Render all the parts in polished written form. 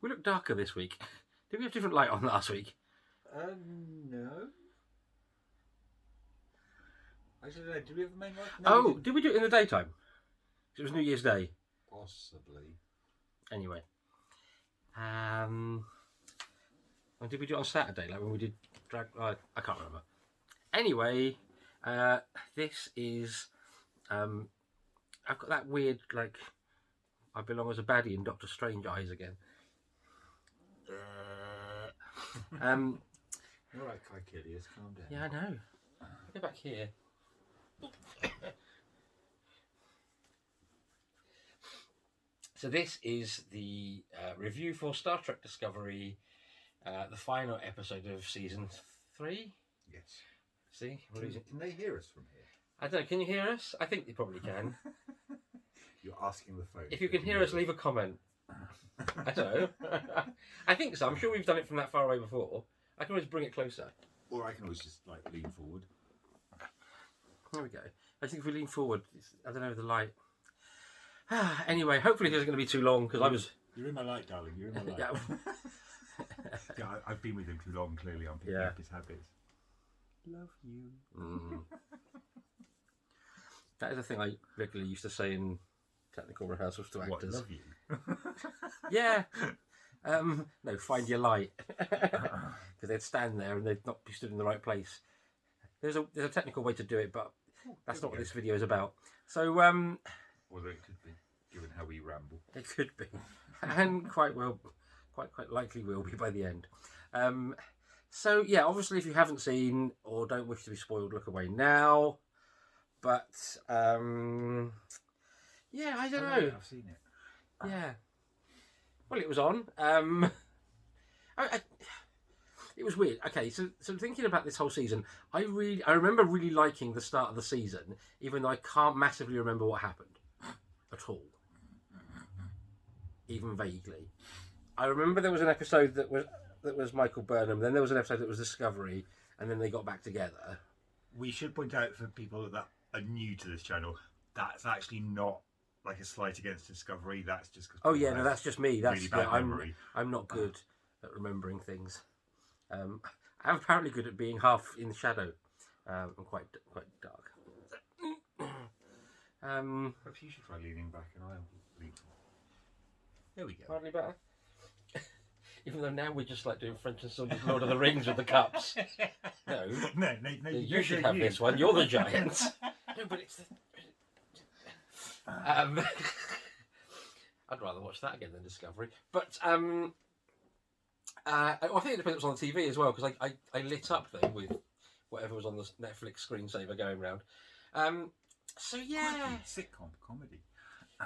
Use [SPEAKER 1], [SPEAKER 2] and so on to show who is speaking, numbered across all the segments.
[SPEAKER 1] We look darker this week. Did we have different light on last week?
[SPEAKER 2] No. I don't know. Did we have a main light?
[SPEAKER 1] No, did we do it in the daytime? It was New Year's Day.
[SPEAKER 2] Possibly.
[SPEAKER 1] Anyway. And did we do it on Saturday? Like when we did drag... I can't remember. Anyway, this is... I've got that weird, like... I belong as a baddie in Doctor Strange eyes again.
[SPEAKER 2] You're right, Kikilius, calm down.
[SPEAKER 1] Yeah, I know. Go back here. So this is the review for Star Trek Discovery, the final episode of season 3.
[SPEAKER 2] Yes.
[SPEAKER 1] See?
[SPEAKER 2] Can they hear us from here?
[SPEAKER 1] I don't know. Can you hear us? I think you probably can.
[SPEAKER 2] You're asking the phone.
[SPEAKER 1] If you can hear us, leave a comment. I don't know. I think so. I'm sure we've done it from that far away before. I can always bring it closer.
[SPEAKER 2] Or I can always just like lean forward.
[SPEAKER 1] There we go. I think if we lean forward, I don't know, the light. Anyway, hopefully this isn't going to be too long because I was...
[SPEAKER 2] You're in my light, darling. You're in my light. Yeah, I've been with him too long, clearly. I'm picking up his habits. Love you.
[SPEAKER 1] That is a thing I regularly used to say in technical rehearsals to actors.
[SPEAKER 2] What, love you?
[SPEAKER 1] Yeah. No, find your light. Because they'd stand there and they'd not be stood in the right place. There's a technical way to do it, but that's not what this video is about. So,
[SPEAKER 2] although it could be, given how we ramble.
[SPEAKER 1] It could be. And quite likely will be by the end. So, yeah, obviously if you haven't seen or don't wish to be spoiled, look away now. But, yeah, I don't know.
[SPEAKER 2] I've seen it.
[SPEAKER 1] Yeah. Well, it was on. It was weird. Okay, so thinking about this whole season, I remember really liking the start of the season, even though I can't massively remember what happened at all, even vaguely. I remember there was an episode that was Michael Burnham. Then there was an episode that was Discovery, and then they got back together.
[SPEAKER 2] We should point out for people that are new to this channel, that's actually not like a slight against Discovery. That's just because.
[SPEAKER 1] Oh yeah, no, that's just me. That's
[SPEAKER 2] really bad memory.
[SPEAKER 1] I'm not good at remembering things. I'm apparently good at being half in the shadow. I'm quite dark.
[SPEAKER 2] Perhaps you should try leaning back and I'll lean forward. There we go.
[SPEAKER 1] Hardly better. Even though now we're just like doing French and Saunders Lord of the Rings with the cups. No.
[SPEAKER 2] No.
[SPEAKER 1] You should have this one. You're the giant. No, but it's the... I'd rather watch that again than Discovery. But I think it depends what's on the TV as well, because I lit up then with whatever was on the Netflix screensaver going round. So yeah,
[SPEAKER 2] sitcom comedy.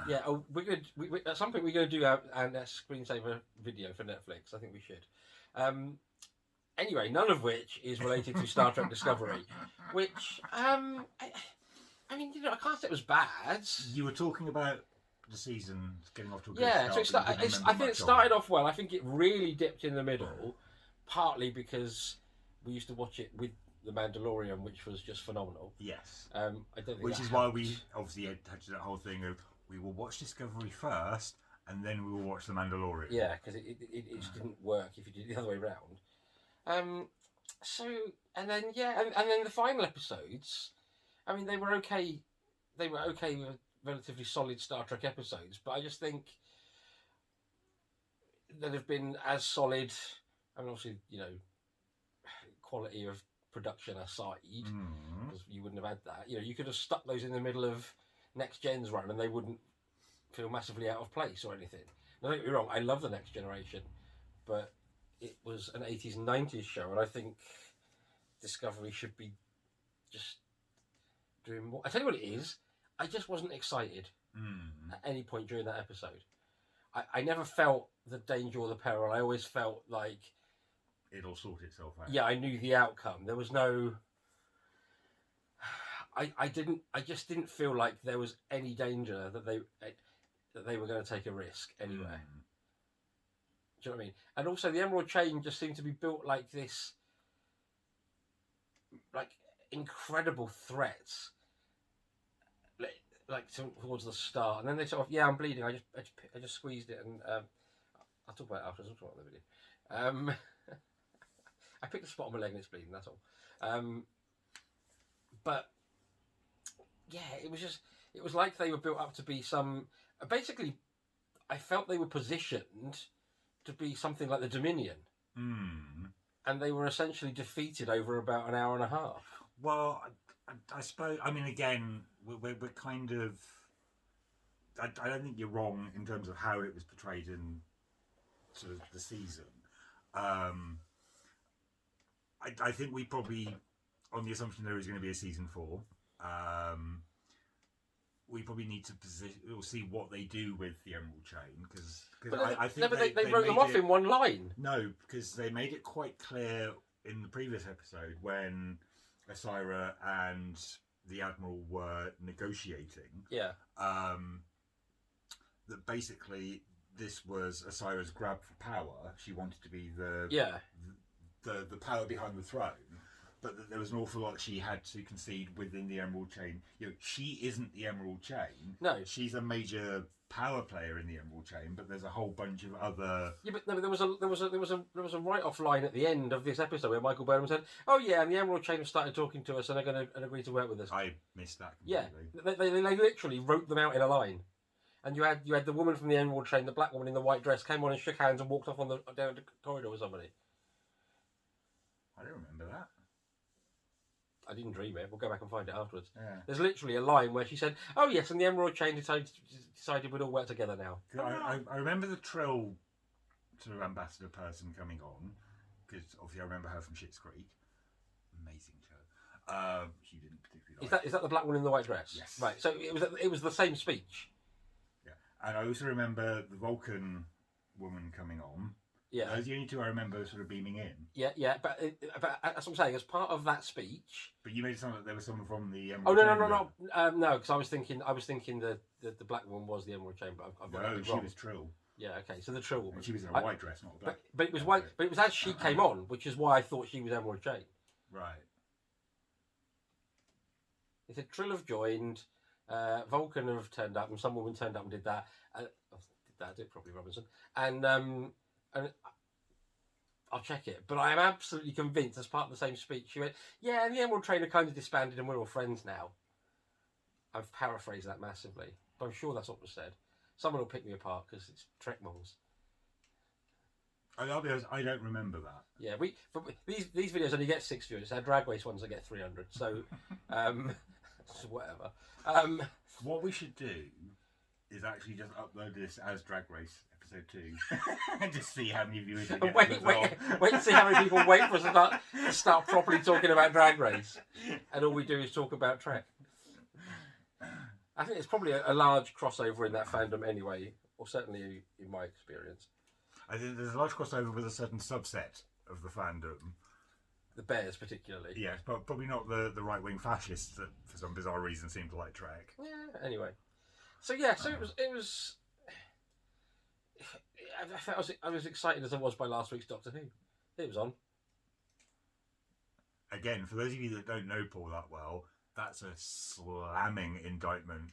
[SPEAKER 1] Yeah, we're gonna at some point we're gonna do our screensaver video for Netflix. I think we should. Anyway, none of which is related to Star Trek Discovery, which I mean, you know, I can't say it was bad.
[SPEAKER 2] You were talking about the season getting off to a good start.
[SPEAKER 1] So I think it started off well. I think it really dipped in the middle, partly because we used to watch it with The Mandalorian, which was just phenomenal.
[SPEAKER 2] Yes.
[SPEAKER 1] I don't think
[SPEAKER 2] which is why we obviously had that whole thing of we will watch Discovery first and then we will watch The Mandalorian.
[SPEAKER 1] Yeah, because it just didn't work if you did it the other way around. So and then the final episodes, I mean, they were okay. They were okay with relatively solid Star Trek episodes, but I just think that have been as solid. I mean, obviously, you know, quality of production aside, because you wouldn't have had that. You know, you could have stuck those in the middle of Next Gen's run, and they wouldn't feel massively out of place or anything. Now, don't get me wrong, I love the Next Generation, but it was an 80s and 90s show, and I think Discovery should be just doing more. I tell you what it is, I just wasn't excited at any point during that episode. I never felt the danger or the peril. I always felt like
[SPEAKER 2] it'll sort itself out. Yeah,
[SPEAKER 1] I knew the outcome. There was no... I just didn't feel like there was any danger that they were going to take a risk anywhere. Do you know what I mean? And also the Emerald Chain just seemed to be built like this, like incredible threats, like towards the start, and then they sort of, I'm bleeding. I just squeezed it, and I'll talk about it after. I'll talk about the video. I picked a spot on my leg and it's bleeding. That's all. But yeah, it was like they were built up to be some. Basically, I felt they were positioned to be something like the Dominion, and they were essentially defeated over about an hour and a half.
[SPEAKER 2] Well, I suppose. I mean, again, we're kind of. I don't think you're wrong in terms of how it was portrayed in sort of the season. I think we probably, on the assumption there is going to be a season 4, we probably need to see what they do with the Emerald Chain because I think
[SPEAKER 1] they wrote them off in one line.
[SPEAKER 2] No, because they made it quite clear in the previous episode when Asira and the Admiral were negotiating.
[SPEAKER 1] Yeah.
[SPEAKER 2] That basically this was Asira's grab for power. She wanted to be the power behind the throne, but that there was an awful lot she had to concede within the Emerald Chain. You know, she isn't the Emerald Chain.
[SPEAKER 1] No,
[SPEAKER 2] she's a major power player in the Emerald Chain, but there's a whole bunch of other.
[SPEAKER 1] Yeah, but no, there was a write-off line at the end of this episode where Michael Burnham said, "Oh yeah, and the Emerald Chain have started talking to us and they're going to agree to work with us."
[SPEAKER 2] I missed that
[SPEAKER 1] completely. Yeah, they literally wrote them out in a line. And you had the woman from the Emerald Chain, the black woman in the white dress, came on and shook hands and walked off down the corridor with somebody.
[SPEAKER 2] I don't remember that.
[SPEAKER 1] I didn't dream it. We'll go back and find it afterwards.
[SPEAKER 2] Yeah.
[SPEAKER 1] There's literally a line where she said, "Oh yes, and the Emerald Chain decided we'd all work together now."
[SPEAKER 2] I remember the Trill sort of ambassador person coming on, because obviously I remember her from Schitt's Creek. Amazing show. She didn't particularly like.
[SPEAKER 1] Is that the black one in the white dress?
[SPEAKER 2] Yes.
[SPEAKER 1] Right. So it was the same speech.
[SPEAKER 2] Yeah, and I also remember the Vulcan woman coming on.
[SPEAKER 1] Yeah,
[SPEAKER 2] those are the only two I remember sort of beaming in.
[SPEAKER 1] Yeah, but that's what I'm saying. As part of that speech.
[SPEAKER 2] But you made it sound like there was someone from the
[SPEAKER 1] Emerald Chain. No, because I was thinking the black one was the Emerald Chain, but I've got that wrong.
[SPEAKER 2] She was Trill.
[SPEAKER 1] Yeah, okay, so the Trill woman.
[SPEAKER 2] And she was in a white dress, not a black.
[SPEAKER 1] But it was white. But it was as she came on, which is why I thought she was Emerald Chain.
[SPEAKER 2] Right.
[SPEAKER 1] It said Trill have joined, Vulcan have turned up, and some woman turned up and did that. Did it properly, Robinson, and I'll check it. But I am absolutely convinced, as part of the same speech, she went, "Yeah, and the Emerald Chain are kind of disbanded, and we're all friends now." I've paraphrased that massively, but I'm sure that's what was said. Someone will pick me apart because it's Trek moles.
[SPEAKER 2] I'll be honest, I don't remember that.
[SPEAKER 1] Yeah, but these videos only get 6 views. Our Drag Race ones I get 300. So, whatever.
[SPEAKER 2] What we should do is actually just upload this as Drag Race episode 2 and just see how many viewers it gets.
[SPEAKER 1] Wait and see how many people wait for us to start properly talking about Drag Race, and all we do is talk about Trek. I think it's probably a large crossover in that fandom anyway, or certainly in my experience.
[SPEAKER 2] I think there's a large crossover with a certain subset of the fandom.
[SPEAKER 1] The Bears, particularly.
[SPEAKER 2] Yes, but probably not the right-wing fascists that, for some bizarre reason, seem to like Trek.
[SPEAKER 1] Yeah. Anyway, so it was. I was excited as I was by last week's Doctor Who. It was on.
[SPEAKER 2] Again, for those of you that don't know Paul that well, that's a slamming indictment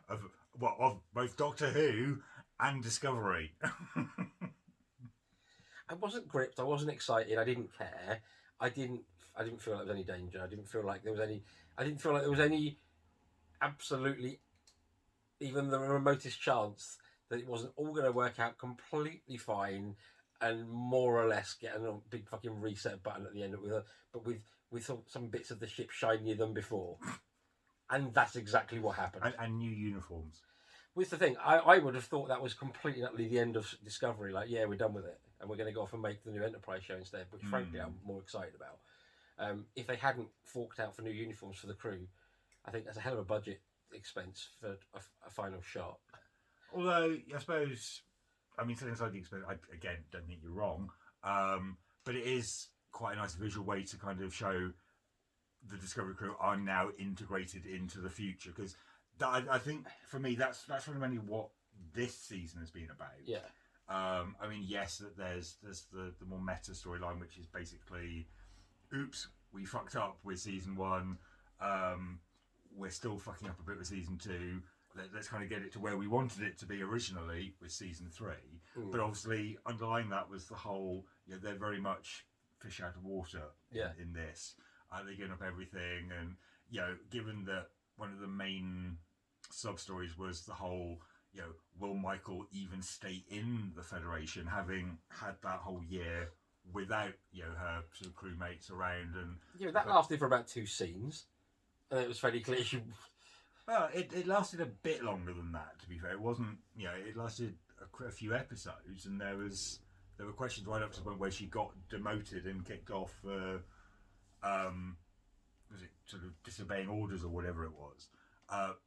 [SPEAKER 2] of both Doctor Who and Discovery.
[SPEAKER 1] I wasn't gripped. I wasn't excited. I didn't care. I didn't feel like there was any danger. I didn't feel like there was any absolutely even the remotest chance that it wasn't all going to work out completely fine and more or less get a big fucking reset button at the end with some bits of the ship shinier than before. And that's exactly what happened.
[SPEAKER 2] And new uniforms.
[SPEAKER 1] With the thing, I would have thought that was completely and utterly the end of Discovery. Like, yeah, we're done with it, and we're going to go off and make the new Enterprise show instead, which frankly I'm more excited about. If they hadn't forked out for new uniforms for the crew, I think that's a hell of a budget expense for a final shot.
[SPEAKER 2] Although, I suppose, setting aside the expense, I, again, don't think you're wrong, but it is quite a nice visual way to kind of show the Discovery crew are now integrated into the future, because I think for me that's fundamentally what this season has been about.
[SPEAKER 1] Yeah.
[SPEAKER 2] Yes, that there's the more meta storyline, which is basically, oops, we fucked up with season 1. We're still fucking up a bit with season 2. let's kind of get it to where we wanted it to be originally with season 3. But obviously, underlying that was the whole, they're very much fish out of water in this. They're giving up everything, and given that one of the main sub stories was the whole, will Michael even stay in the Federation, having had that whole year without her sort of crewmates around, and
[SPEAKER 1] that lasted for about 2 scenes, and it was fairly clear she.
[SPEAKER 2] Well, it lasted a bit longer than that. To be fair, it wasn't. It lasted a few episodes, and there were questions right up to the point where she got demoted and kicked off for, was it sort of disobeying orders or whatever it was.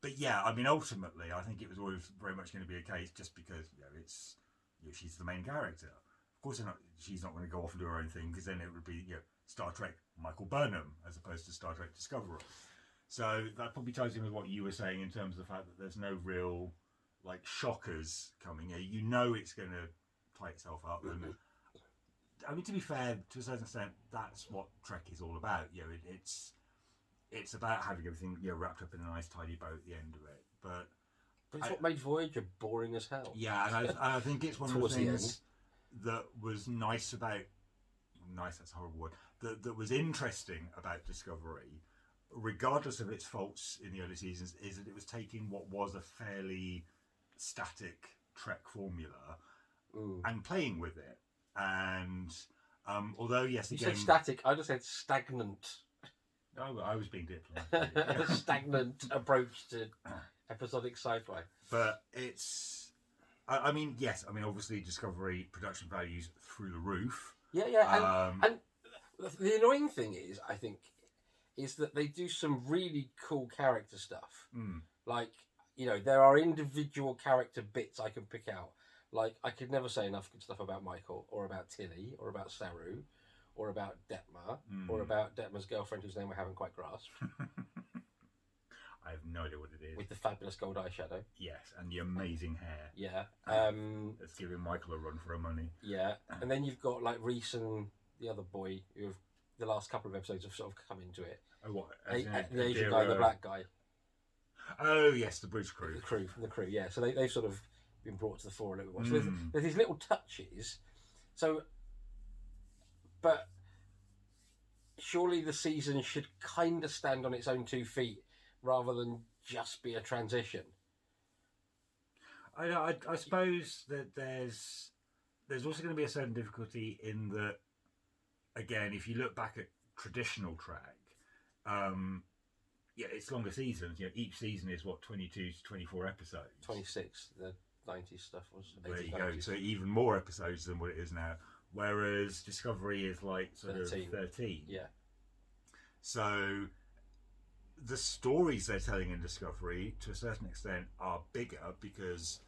[SPEAKER 2] But yeah, I mean, ultimately, I think it was always very much going to be a case just because it's she's the main character. Of course, she's not going to go off and do her own thing, because then it would be Star Trek Michael Burnham as opposed to Star Trek Discovery. So that probably ties in with what you were saying in terms of the fact that there's no real shockers coming here. It's going to tie itself up, and I mean, to be fair, to a certain extent, that's what Trek is all about. It's about having everything wrapped up in a nice tidy bow at the end of it. But
[SPEAKER 1] it's what made Voyager boring as hell.
[SPEAKER 2] Yeah, and I think it's one of the things that was nice about. Nice, that's a horrible word. That was interesting about Discovery, regardless of its faults in the early seasons, is that it was taking what was a fairly static Trek formula and playing with it. And although, yes,
[SPEAKER 1] you
[SPEAKER 2] again,
[SPEAKER 1] said static, I just said stagnant.
[SPEAKER 2] Oh, I was being diplomatic.
[SPEAKER 1] A stagnant approach to episodic sci-fi.
[SPEAKER 2] But it's, I mean, yes, I mean, obviously Discovery production values through the roof.
[SPEAKER 1] Yeah. And the annoying thing is, I think, is that they do some really cool character stuff. Like, there are individual character bits I can pick out. Like, I could never say enough good stuff about Michael, or about Tilly, or about Saru, or about Detmer, or about Detmer's girlfriend, whose name I haven't quite grasped.
[SPEAKER 2] I have no idea what it is.
[SPEAKER 1] With the fabulous gold eyeshadow.
[SPEAKER 2] Yes, and the amazing hair.
[SPEAKER 1] Yeah.
[SPEAKER 2] It's giving Michael a run for her money.
[SPEAKER 1] Yeah. And then you've got, Reese and the other boy, who have, the last couple of episodes have sort of come into it.
[SPEAKER 2] Oh, what?
[SPEAKER 1] The Asian guy and the black guy.
[SPEAKER 2] Oh, yes, the bridge crew.
[SPEAKER 1] The crew, yeah. So they've sort of been brought to the fore a little bit more. So there's these little touches. So, but surely the season should kind of stand on its own 2 feet rather than just be a transition.
[SPEAKER 2] I suppose that there's also going to be a certain difficulty in that, again, if you look back at traditional Trek, it's longer seasons. Each season is 22 to 24 episodes.
[SPEAKER 1] 26. The 90s stuff was.
[SPEAKER 2] There you go. So even more episodes than what it is now. Whereas Discovery is sort 13. Of 13.
[SPEAKER 1] Yeah.
[SPEAKER 2] So the stories they're telling in Discovery, to a certain extent, are bigger because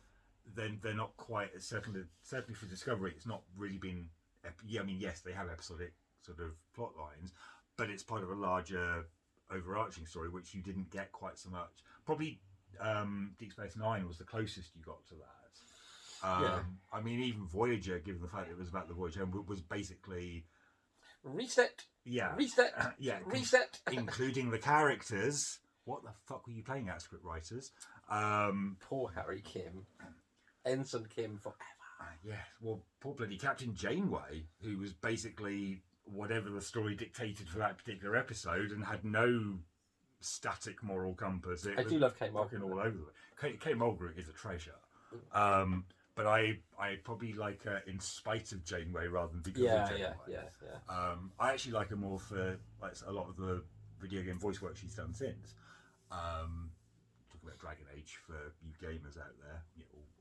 [SPEAKER 2] then they're not quite as certainly for Discovery. It's not really been. I mean, yes, they have episodic sort of plot lines, but it's part of a larger overarching story, which you didn't get quite so much. Probably Deep Space Nine was the closest you got to that. I mean, even Voyager, given the fact it was about the Voyager, was basically
[SPEAKER 1] reset.
[SPEAKER 2] Yeah,
[SPEAKER 1] reset. Reset,
[SPEAKER 2] including the characters. What the fuck were you playing at, script writers?
[SPEAKER 1] Poor Harry Kim, Ensign Kim forever.
[SPEAKER 2] Yeah, well, poor bloody Captain Janeway, who was basically whatever the story dictated for that particular episode and had no static moral compass.
[SPEAKER 1] I do love Kate Mulgrew.
[SPEAKER 2] All over it. Kate Mulgrew is a treasure. But I probably like her in spite of Janeway rather than because of Janeway. Yeah. I actually like her more for a lot of the video game voice work she's done since. Talk about Dragon Age for you gamers out there.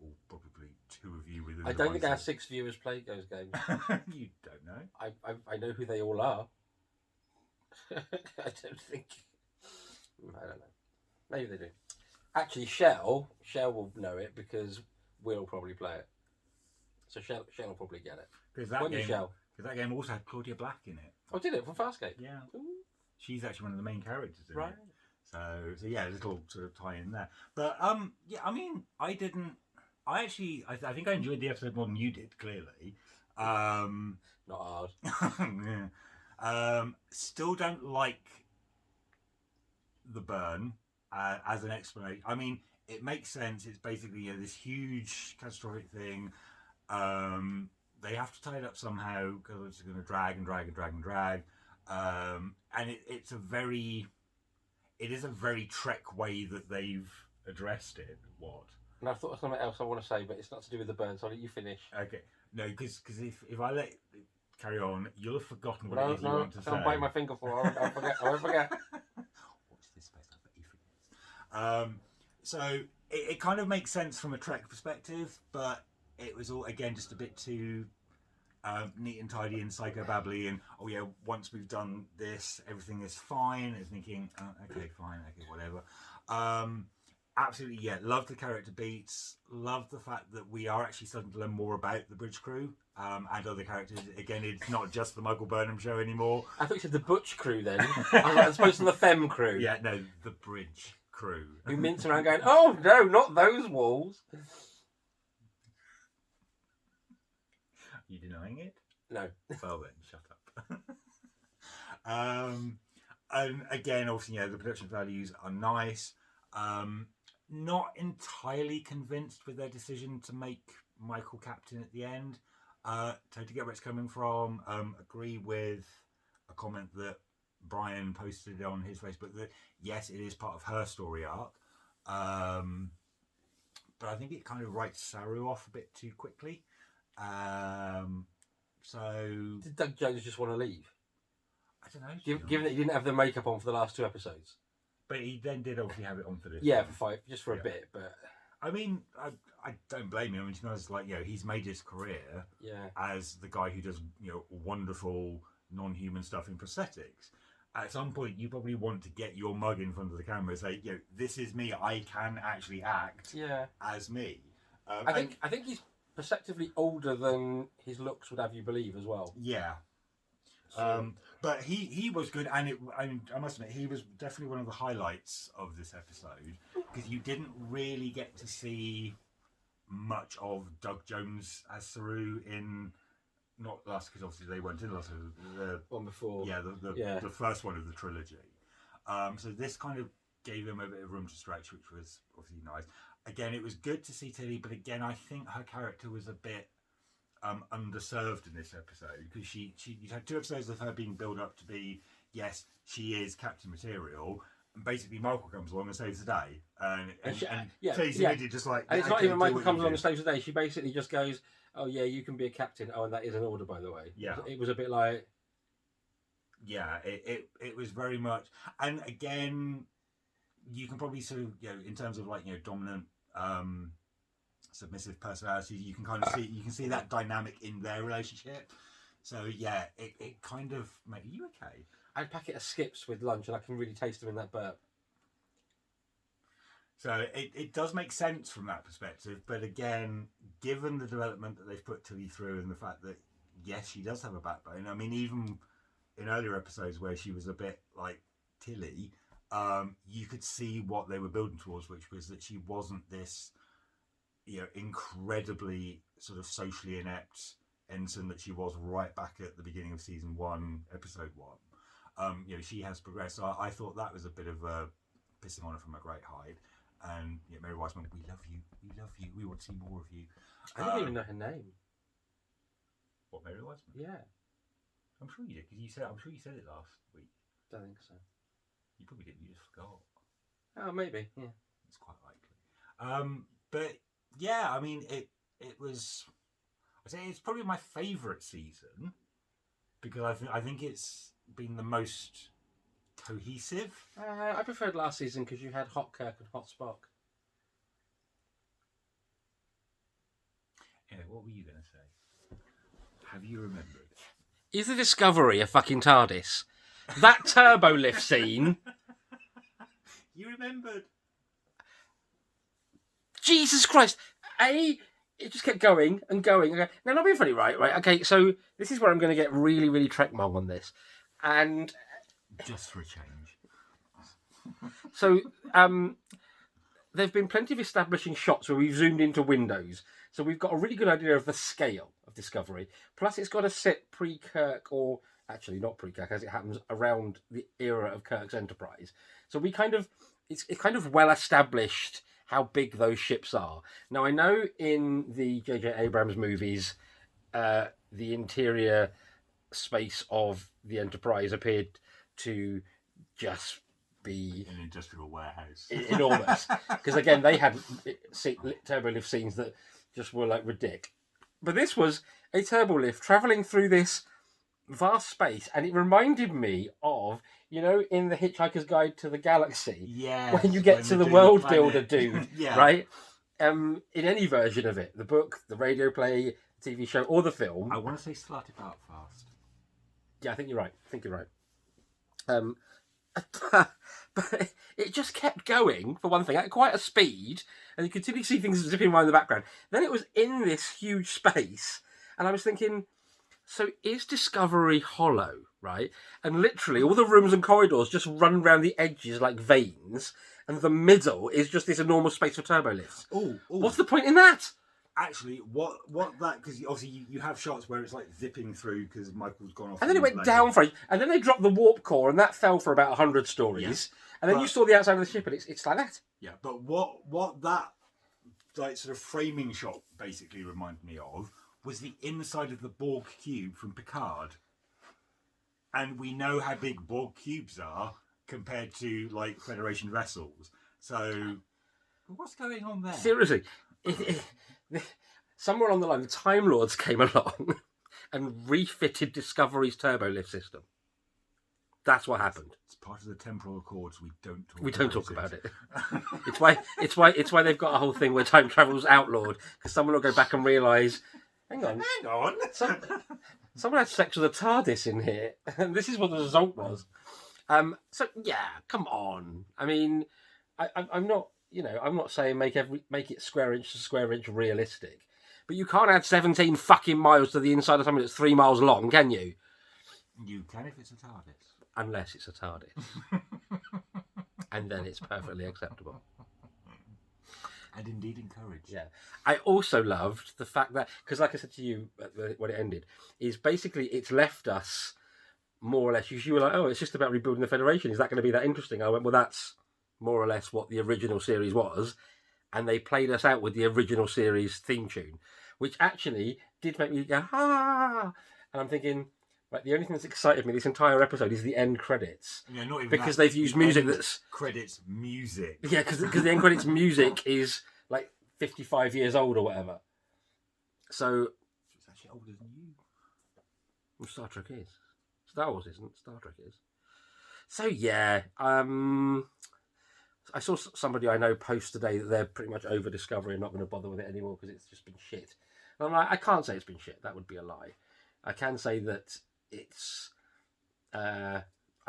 [SPEAKER 2] All probably 2 of you within.
[SPEAKER 1] I don't think our 6 viewers play those games.
[SPEAKER 2] You don't know.
[SPEAKER 1] I know who they all are. I don't think. I don't know. Maybe they do. Actually, Shell will know it because we'll probably play it. So Shell will probably get it.
[SPEAKER 2] Because that game also had Claudia Black in it.
[SPEAKER 1] Oh, did it? From Farscape?
[SPEAKER 2] Yeah.
[SPEAKER 1] Ooh.
[SPEAKER 2] She's actually one of the main characters in
[SPEAKER 1] right.
[SPEAKER 2] it. So yeah, a little sort of tie in there. But yeah, I mean, I think I enjoyed the episode more than you did, clearly.
[SPEAKER 1] Not hard.
[SPEAKER 2] Yeah. Still don't like the burn as an explanation. I mean, it makes sense. It's basically this huge catastrophic thing. They have to tie it up somehow because it's going to drag and drag and drag and drag. And it is a very Trek way that they've addressed it. What?
[SPEAKER 1] And I thought of something else I want to say, but it's not to do with the burn, so I'll let you finish.
[SPEAKER 2] Okay. No, because if I let it carry on, you'll have forgotten what it is you want to say.
[SPEAKER 1] Don't bite my finger for it. I won't forget.
[SPEAKER 2] Watch this space, I bet you forget. So it kind of makes sense from a Trek perspective, but it was all, again, just a bit too neat and tidy and psychobabbly, and oh yeah, once we've done this, everything is fine. And thinking, okay, fine, okay, whatever. Absolutely, yeah. Love the character beats. Love the fact that we are actually starting to learn more about the bridge crew and other characters. Again, it's not just the Michael Burnham show anymore.
[SPEAKER 1] I thought you said the Butch crew then. I was supposed to the Femme crew.
[SPEAKER 2] Yeah, no, the bridge crew.
[SPEAKER 1] Who mince around going, oh no, not those walls.
[SPEAKER 2] Are you denying it?
[SPEAKER 1] No.
[SPEAKER 2] Well then, shut up. And again, obviously, the production values are nice. Not entirely convinced with their decision to make Michael captain at the end. Totally get where it's coming from. Agree with a comment that Brian posted on his Facebook that yes, it is part of her story arc. But I think it kind of writes Saru off a bit too quickly. So
[SPEAKER 1] did Doug Jones just want to leave?
[SPEAKER 2] I don't know.
[SPEAKER 1] Given that he didn't have the makeup on for the last 2 episodes.
[SPEAKER 2] But he then did obviously have it on for this.
[SPEAKER 1] Yeah, for a bit, but
[SPEAKER 2] I mean, I don't blame him. I mean, to be honest, like, he's made his career as the guy who does, wonderful non-human stuff in prosthetics. At some point, you probably want to get your mug in front of the camera and say, this is me. I can actually act as me.
[SPEAKER 1] I think he's perceptively older than his looks would have you believe as well.
[SPEAKER 2] Yeah. But he was good, and I must admit, he was definitely one of the highlights of this episode, because you didn't really get to see much of Doug Jones as Saru in, not last, because obviously they weren't in last, the
[SPEAKER 1] one before.
[SPEAKER 2] Yeah, the first one of the trilogy. So this kind of gave him a bit of room to stretch, which was obviously nice. Again, it was good to see Tilly, but again, I think her character was a bit underserved in this episode, because you had 2 episodes of her being built up to be, yes, she is Captain Material, and basically Michael comes along and saves the day, and Tilly's immediately just like,
[SPEAKER 1] and it's not even Michael comes along and saves the day. She basically just goes, oh yeah, you can be a captain. Oh, and that is an order, by the way.
[SPEAKER 2] Yeah,
[SPEAKER 1] it was a bit like,
[SPEAKER 2] yeah, it was very much, and again, you can probably sort of, in terms of like, dominant submissive personalities, you can see that dynamic in their relationship. So yeah, it kind of made you okay.
[SPEAKER 1] I had a packet of Skips with lunch, and I can really taste them in that burp.
[SPEAKER 2] So it does make sense from that perspective, but again, given the development that they've put Tilly through, and the fact that yes, she does have a backbone. I mean, even in earlier episodes where she was a bit like Tilly, you could see what they were building towards, which was that she wasn't this incredibly sort of socially inept ensign that she was right back at the beginning of season 1, episode 1. She has progressed. So I thought that was a bit of a pissing on her from a great height. And Mary Wiseman, we love you, we want to see more of you.
[SPEAKER 1] I don't even know her name.
[SPEAKER 2] What, Mary Wiseman?
[SPEAKER 1] Yeah,
[SPEAKER 2] I'm sure you did, because I'm sure you said it last week.
[SPEAKER 1] Don't think so.
[SPEAKER 2] You probably didn't. You just forgot.
[SPEAKER 1] Oh, maybe. Yeah,
[SPEAKER 2] it's quite likely. But yeah, I mean, it was. I say it's probably my favourite season, because I think it's been the most cohesive.
[SPEAKER 1] I preferred last season because you had Hot Kirk and Hot Spock.
[SPEAKER 2] Anyway, what were you going to say? Have you remembered?
[SPEAKER 1] Is the Discovery a fucking TARDIS? That turbo lift scene.
[SPEAKER 2] You remembered.
[SPEAKER 1] Jesus Christ. It just kept going and going. Okay. Now, not being funny, right? Okay, so this is where I'm going to get really, really Trek mong on this. And
[SPEAKER 2] just for a change.
[SPEAKER 1] So, there have been plenty of establishing shots where we've zoomed into windows. So we've got a really good idea of the scale of Discovery. Plus, it's got to sit pre-Kirk, or actually not pre-Kirk, as it happens around the era of Kirk's Enterprise. So we it's kind of well established how big those ships are. Now, I know in the J.J. Abrams movies, the interior space of the Enterprise appeared to just be
[SPEAKER 2] an industrial warehouse,
[SPEAKER 1] enormous. Because again, they had turbo lift scenes that just were like ridiculous. But this was a turbo lift traveling through this vast space, and it reminded me of, you know, in the Hitchhiker's Guide to the Galaxy, when you get to the world builder dude, right? In any version of it, the book, the radio play, TV show, or the film.
[SPEAKER 2] I want to say started out fast.
[SPEAKER 1] Yeah, I think you're right. But it just kept going, for one thing, at quite a speed, and you continually see things zipping by in the background. Then it was in this huge space, and I was thinking, so is Discovery hollow, right? And literally all the rooms and corridors just run around the edges like veins, and the middle is just this enormous space for turbo lifts.
[SPEAKER 2] Ooh.
[SPEAKER 1] What's the point in that?
[SPEAKER 2] Actually, what that, because obviously you have shots where it's like zipping through because Michael's gone off.
[SPEAKER 1] And then it went down for it, and then they dropped the warp core, and that fell for about 100 stories. Yeah. And then you saw the outside of the ship, and it's like that.
[SPEAKER 2] Yeah, but what that like sort of framing shot basically reminded me of was the inside of the Borg cube from Picard. And we know how big Borg cubes are compared to like Federation vessels. So what's going on there?
[SPEAKER 1] Seriously. Somewhere on the line, the Time Lords came along and refitted Discovery's turbo lift system. That's what happened.
[SPEAKER 2] It's part of the temporal accords. We don't talk
[SPEAKER 1] about it. It's why they've got a whole thing where time travel's outlawed, because someone will go back and realise, hang on. Someone had sex with a TARDIS in here, and this is what the result was. So yeah, come on. I mean, I'm not. You know, I'm not saying make it square inch to square inch realistic, but you can't add 17 fucking miles to the inside of something that's 3 miles long, can you?
[SPEAKER 2] You can if it's a TARDIS.
[SPEAKER 1] Unless it's a TARDIS. And then it's perfectly acceptable.
[SPEAKER 2] And indeed encouraged.
[SPEAKER 1] Yeah. I also loved the fact that, because like I said to you when it ended, is basically it's left us more or less, you were like, oh, it's just about rebuilding the Federation. Is that going to be that interesting? I went, well, that's more or less what the original series was, and they played us out with the original series theme tune, which actually did make me go, ah! And I'm thinking, right, the only thing that's excited me this entire episode is the end credits.
[SPEAKER 2] Yeah, not even
[SPEAKER 1] because
[SPEAKER 2] that,
[SPEAKER 1] they've used music that's...
[SPEAKER 2] Credits music.
[SPEAKER 1] Yeah, because the end credits music is like 55 years old or whatever. So...
[SPEAKER 2] It's actually older than you.
[SPEAKER 1] Well, Star Trek is. Star Wars isn't. Star Trek is. So, yeah, I saw somebody I know post today that they're pretty much over Discovery and not going to bother with it anymore because it's just been shit. And I'm like, I can't say it's been shit. That would be a lie. I can say that it's... I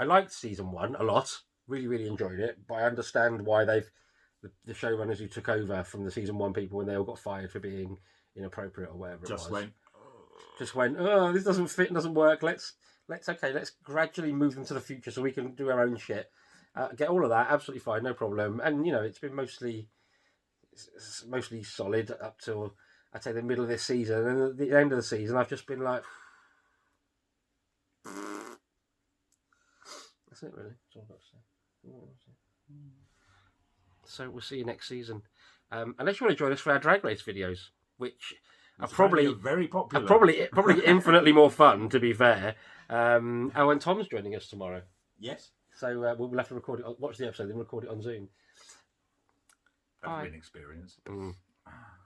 [SPEAKER 1] liked season 1 a lot. Really, really enjoyed it. But I understand why the showrunners who took over from the season 1 people when they all got fired for being inappropriate or whatever
[SPEAKER 2] Just
[SPEAKER 1] went, oh, this doesn't fit and doesn't work. Let's gradually move them to the future so we can do our own shit. Get all of that, absolutely fine, no problem. And, you know, it's been mostly solid up till, I'd say, the middle of this season. And at the end of the season, I've just been like... That's it, really. That's all I've got to say. So we'll see you next season. Unless you want to join us for our Drag Race videos, which are probably
[SPEAKER 2] very popular.
[SPEAKER 1] Probably infinitely more fun, to be fair. And Tom's joining us tomorrow.
[SPEAKER 2] Yes.
[SPEAKER 1] So we'll have to record it. Watch the episode, then record it on Zoom.
[SPEAKER 2] That'll be an experience.